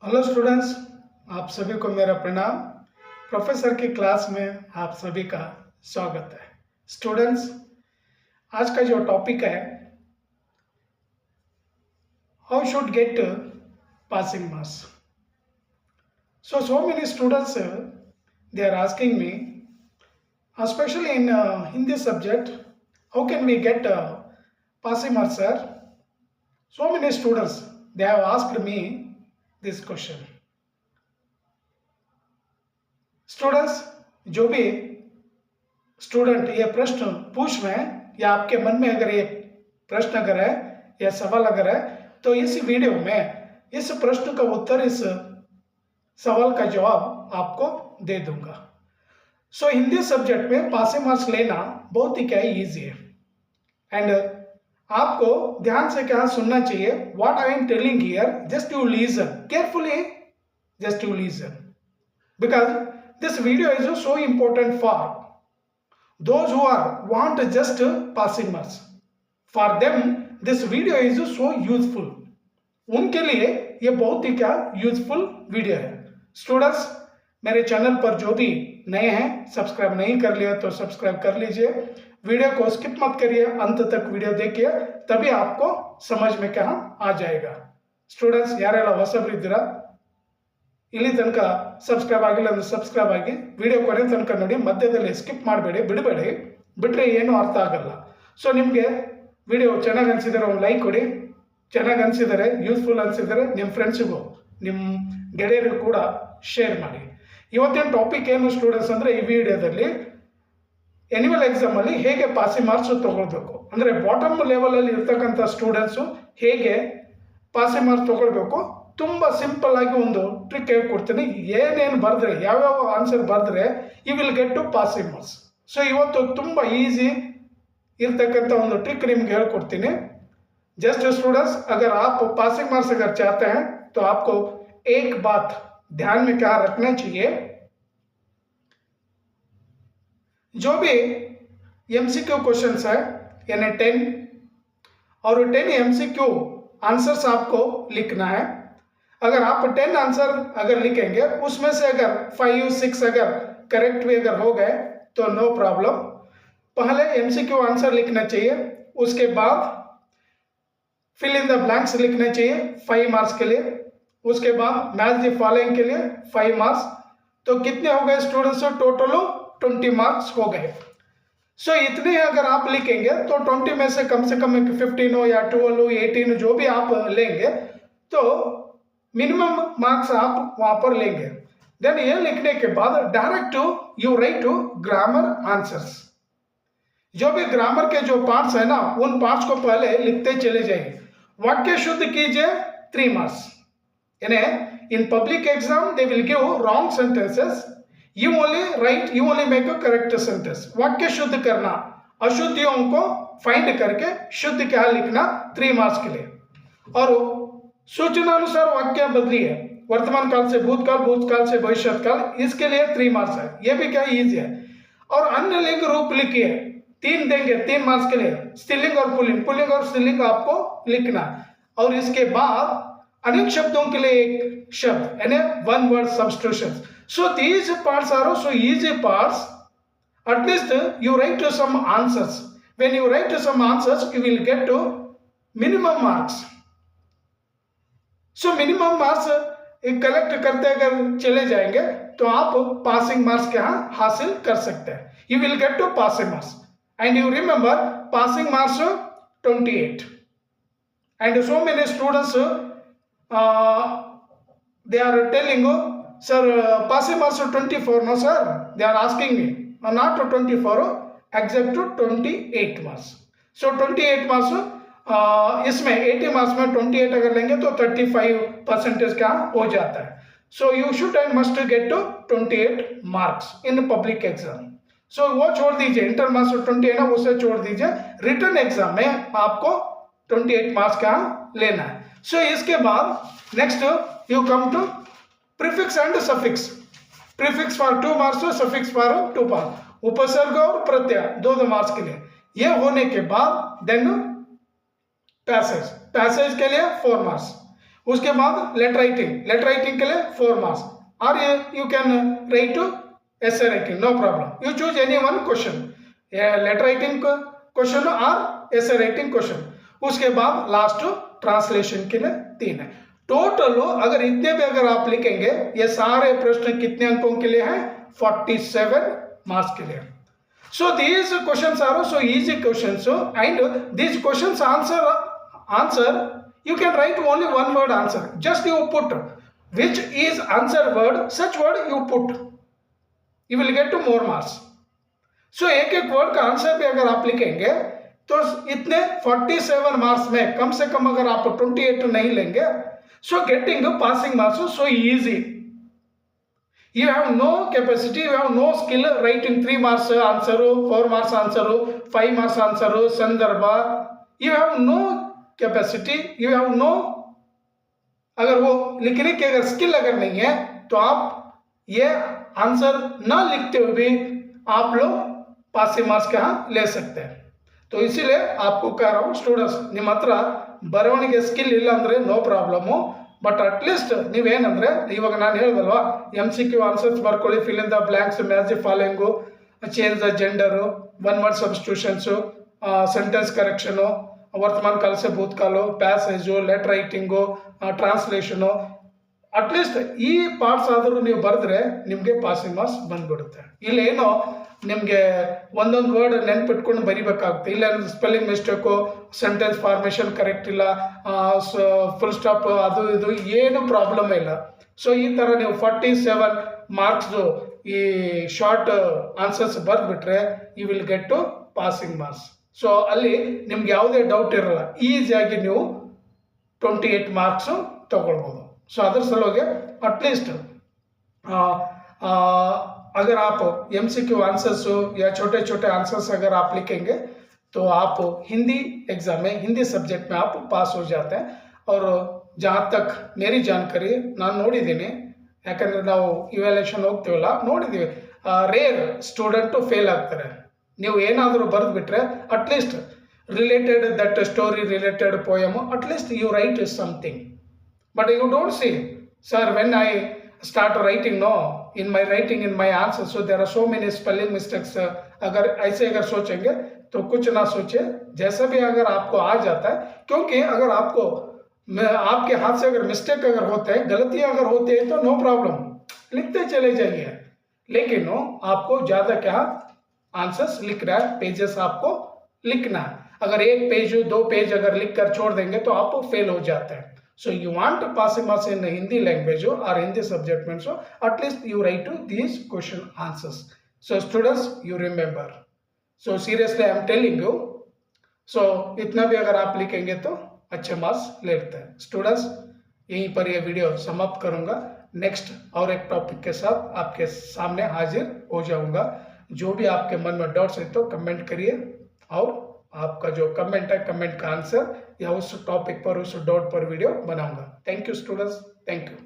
Hello students, आप सभी को मेरा प्रणाम। प्रोफेसर की क्लास में आप सभी का स्वागत है। स्टूडेंट्स, आज का जो टॉपिक है, how should get passing marks. So many students they are asking me, especially in Hindi subject, how can we get passing marks, sir? So many students they have asked me this question. Students, जो भी student ये प्रश्न पूछ रहे हैं या आपके मन में अगर ये प्रश्न अगर है या सवाल अगर है तो इस वीडियो में इस प्रश्न का उत्तर, इस सवाल का जवाब आपको दे दूंगा। हिंदी सब्जेक्ट में पासिंग मार्क्स लेना बहुत ही क्या इजी है एंड आपको ध्यान से क्या सुनना चाहिए। What I am telling here, just you listen carefully, just you listen, because this video is so important for those who are want just passing marks. For them this video is so useful. उनके लिए ये बहुत ही क्या useful video है। Students, मेरे channel पर जो भी नए हैं, सब्सक्राइब नहीं कर लिया तो सब्सक्राइब कर लीजिए। वीडियो को स्किप मत करिए, अंत तक वीडियो देखिए, तभी आपको समझ में क्या आ जाएगा। स्टूडेंट्स, यारेಲ್ಲ ಹೊಸಬರಿದ್ದೀರಾ, ಇಲ್ಲಿ ತನಕ ಸಬ್ಸ್ಕ್ರೈಬ್ ಆಗಿಲ್ಲ ಅಂದ್ರೆ ಸಬ್ಸ್ಕ್ರೈಬ್ ಆಗಿ, ವಿಡಿಯೋ ಕೊನೆ ತನಕ ನೋಡಿ, ಮಧ್ಯದಲ್ಲಿ ಸ್ಕಿಪ್ ಮಾಡಬೇಡಿ, ಬಿಡಬೇಡಿ, ಬಿಟ್ಟರೆ ಏನೂ ಅರ್ಥ ಆಗಲ್ಲ। ನಿಮಗೆ ವಿಡಿಯೋ ಚೆನ್ನಾಗಿ ಅನಿಸಿದರೆ ಒಂದು ಲೈಕ್ ಕೊಡಿ, ಚೆನ್ನಾಗಿ ಅನಿಸಿದರೆ, ಯೂಸ್ಫುಲ್ ಅನಿಸಿದರೆ ನಿಮ್ಮ ಫ್ರೆಂಡ್ಸಿಗೂ ನಿಮ್ಮ ಗೆಳೆಯರಿಗೂ ಕೂಡ ಶೇರ್ ಮಾಡಿ। ಇವತ್ತಿನ ಟಾಪಿಕ್ ಏನು ಸ್ಟೂಡೆಂಟ್ಸ್ ಅಂದರೆ, ಈ ವಿಡಿಯೋದಲ್ಲಿ ಆನ್ಯುವಲ್ ಎಕ್ಸಾಮಲ್ಲಿ ಹೇಗೆ ಪಾಸಿಂಗ್ ಮಾರ್ಕ್ಸ್ ತೊಗೊಳ್ಬೇಕು, ಅಂದರೆ ಬಾಟಮ್ ಲೆವೆಲಲ್ಲಿ ಇರ್ತಕ್ಕಂಥ ಸ್ಟೂಡೆಂಟ್ಸು ಹೇಗೆ ಪಾಸಿಂಗ್ ಮಾರ್ಕ್ಸ್ ತೊಗೊಳ್ಬೇಕು, ತುಂಬ ಸಿಂಪಲ್ ಆಗಿ ಒಂದು ಟ್ರಿಕ್ ಹೇಳ್ಕೊಡ್ತೀನಿ। ಏನೇನು ಬರೆದ್ರೆ, ಯಾವ್ಯಾವ ಆನ್ಸರ್ ಬರೆದ್ರೆ you will get to passing marks. ಇವತ್ತು ತುಂಬ ಈಸಿ ಇರ್ತಕ್ಕಂಥ ಒಂದು ट्रिक निम्गे ಹೇಳ್ಕೊಡ್ತೀನಿ। जस्ट स्टूडेंट्स, अगर आप पासिंग मार्क्स अगर चाहते हैं तो आपको एक बात ध्यान में क्या रखना चाहिए, जो भी एमसीक्यू क्वेश्चंस है यानी 10 और 10 एमसीक्यू आंसर्स आपको लिखना है। अगर आप 10 आंसर अगर लिखेंगे, उसमें से अगर 5-6 अगर करेक्ट भी अगर हो गए तो नो प्रॉब्लम। पहले एमसीक्यू आंसर लिखना चाहिए, उसके बाद फिल इन द ब्लैंक्स लिखना चाहिए 5 मार्क्स के लिए, उसके बाद मैच द फॉलोइंग के लिए 5 मार्क्स। तो कितने हो गए स्टूडेंट्स? टोटल 20 मार्क्स हो गए। इतने अगर आप लिखेंगे तो 20 में से कम 15 हो या 12 हो 18 जो भी आप लेंगे तो मिनिमम मार्क्स आप वहां पर लेंगे। देन ये लिखने के बाद direct you write to grammar answers. जो भी ग्रामर के जो पार्ट्स है ना, उन पार्ट्स को पहले लिखते चले जाइए। वाक्य शुद्ध कीजिए 3 मार्क्स। यानी इन public exam they will give wrong sentences, you only make a correct sentence. वाक्य शुद्ध करना, अशुद्धियों को फाइंड करके शुद्ध क्या लिखना 3 मार्क्स के लिए। और सूचनानुसार वाक्य बदली है, वर्तमान काल से भूतकाल, भूतकाल से भविष्यत काल, इसके लिए 3 मार्क्स है। ये भी क्या इजी है। और अन्य लिंग रूप लिखिए, 3 देंगे 3 मार्क्स के लिए। स्त्रीलिंग और पुल्लिंग, पुल्लिंग और स्त्रीलिंग आपको लिखना। और इसके बाद अनेक शब्दों के लिए एक शब्द यानी 1 word substitution। these parts are so easy parts, at least you write to some answers। when you write to some answers you will get to minimum marks। Minimum marks collect करते अगर चले जाएंगे तो आप पासिंग मार्क्स क्या हासिल कर सकते हैं। You will get to passing marks and you remember passing marks 28 and so many students they are telling sir passing marks 24। No sir, they are asking me not 24, exact 28 marks. 28 marks इसमें 80 marks में 28 अगर लेंगे तो 35% का हो जाता है। You should and must get to 28 marks in public exam. वो छोड़ दीजिए, इंटर मार्क्स 20 है ना, उसे छोड़ दीजिए। रिटर्न एग्जाम में आपको 28 मार्क्स का लेना है। इसके बाद next you come to prefix and suffix. Prefix for 2 marks, suffix for 2 marks. उपसर्ग और प्रत्यय 2 मार्क्स के लिए। ये होने के बाद देन पैसेज के लिए 4 मार्क्स। उसके बाद लेटर राइटिंग के लिए 4 मार्क्स, और you can write to essay writing, no problem. You choose any one question, letter writing question और essay राइटिंग क्वेश्चन. उसके बाद लास्ट ट्रांसलेशन के लिए 3 है. टोटल अगर इतने भी अगर आप लिखेंगे, ये सारे प्रश्न कितने अंकों के लिए हैं? 47 मार्क्स के लिए. So these questions are also easy questions, and these questions answer you can write only one word answer. Just you put which is answer word, such word you put, you will get to more marks. So एक word का answer भी अगर आप लिखेंगे तो इतने 47 marks में कम से कम अगर आप 28 नहीं लेंगे, so getting passing marks is so easy. You have no capacity, you have no skill writing 3 marks answer, 4 marks answer, 5 marks answer, संदर्भ. You have no capacity, you have no, अगर वो लिखने की अगर स्किल अगर नहीं है तो आप ये आंसर ना लिखते हुए भी आप लोग पासिंग मार्क्स के यहाँ ले सकते हैं. तो इसीलिए आपको कह रहा हूँ स्टूडेंट्स, ನಿಮ್ಮ ಹತ್ರ ಬರವಣಿಗೆ ಸ್ಕಿಲ್ ಇಲ್ಲ ಅಂದ್ರೆ ನೋ ಪ್ರಾಬ್ಲಮ್ಮು, ಬಟ್ ಅಟ್ಲೀಸ್ಟ್ ನೀವೇನಂದ್ರೆ ಇವಾಗ ನಾನು ಹೇಳ್ದಲ್ವಾ, MCQ ಆನ್ಸರ್ಸ್ ಬರ್ಕೊಳ್ಳಿ, fill in the blanks, match the following, change the gender, one word substitutions, sentence correction, ವರ್ತಮಾನ ಕಾಲ से ಭೂತಕಾಲ, passage, letter writing, translation, at least ಈ ಪಾರ್ಟ್ಸ್ ಆದರೂ ನೀವು ಬರೆದ್ರೆ ನಿಮಗೆ ಪಾಸಿಂಗ್ ಮಾರ್ಕ್ಸ್ ಬಂದ್ಬಿಡುತ್ತೆ. ಇಲ್ಲೇನೋ ನಿಮಗೆ ಒಂದೊಂದು ವರ್ಡ್ ನೆನ್ಪಿಟ್ಕೊಂಡು ಬರಿಬೇಕಾಗುತ್ತೆ, ಇಲ್ಲ spelling mistake, sentence formation correct ಇಲ್ಲ, ಫುಲ್ ಸ್ಟಾಪ್ ಅದು ಇದು ಏನು ಪ್ರಾಬ್ಲಮ್ ಇಲ್ಲ. ಸೊ ಈ ಥರ ನೀವು 47 ಮಾರ್ಕ್ಸ್ದು ಈ ಶಾರ್ಟ್ ಆನ್ಸರ್ಸ್ ಬರೆದ್ಬಿಟ್ರೆ you will get to passing marks. So ಅಲ್ಲಿ ನಿಮ್ಗೆ ಯಾವುದೇ ಡೌಟ್ ಇರಲ್ಲ, ಈಸಿಯಾಗಿ ನೀವು 28 ಮಾರ್ಕ್ಸು ತಗೊಳ್ಬೋದು. सो अदर सलुवागे अटलीस्ट अगर आप MCQ आंसर्स या छोटे छोटे आंसर्स अगर आप लिखेंगे तो आप हिंदी एग्जाम में, हिंदी सब्जेक्ट में आप पास हो जाते हैं. और जहाँ तक मेरी जानकारी ನಾನು ನೋಡಿದ್ದೀನಿ, ಯಾಕಂದರೆ ನಾವು ಇವ್ಯಾಲ್ಯೂಯೇಷನ್ ಹೋಗ್ತೀವಲ್ಲ, ನೋಡಿದ್ದೀವಿ ರೇರ್ ಸ್ಟೂಡೆಂಟು ಫೇಲ್ ಆಗ್ತಾರೆ. ನೀವು ಏನಾದರೂ ಬರೆದ್ಬಿಟ್ರೆ at least related that story, related poem, at least you write something. But you don't see, sir, when I start writing, no, in my writing, in my answer, so there are so many spelling mistakes. अगर ऐसे अगर सोचेंगे तो कुछ ना सोचे, जैसा भी अगर आपको आ जाता है, क्योंकि अगर आपको आपके हाथ से अगर मिस्टेक अगर होते हैं, गलतियां अगर होती है तो नो प्रॉब्लम, लिखते चले जाइए. लेकिन नो, आपको ज़्यादा क्या आंसर्स लिख रहा है, पेजेस आपको लिखना है. अगर 1 पेज 2 पेज अगर लिख कर छोड़ देंगे तो आप फेल हो जाते हैं. So you want passing marks in Hindi language or Hindi subject matter, so at least you write to these question answers. So students, you remember. So seriously I am telling you. So इतना भी अगर आप लिखेंगे तो अच्छे marks लेते हैं. Students, यहीं पर ये वीडियो समाप्त करूंगा. नेक्स्ट और एक टॉपिक के साथ आपके सामने हाजिर हो जाऊंगा. जो भी आपके मन में डाउट्स है तो कमेंट करिए, और आपका जो कमेंट है, कमेंट का आंसर या उस टॉपिक पर, उस डाउट पर वीडियो बनाऊंगा. Thank you students, thank you.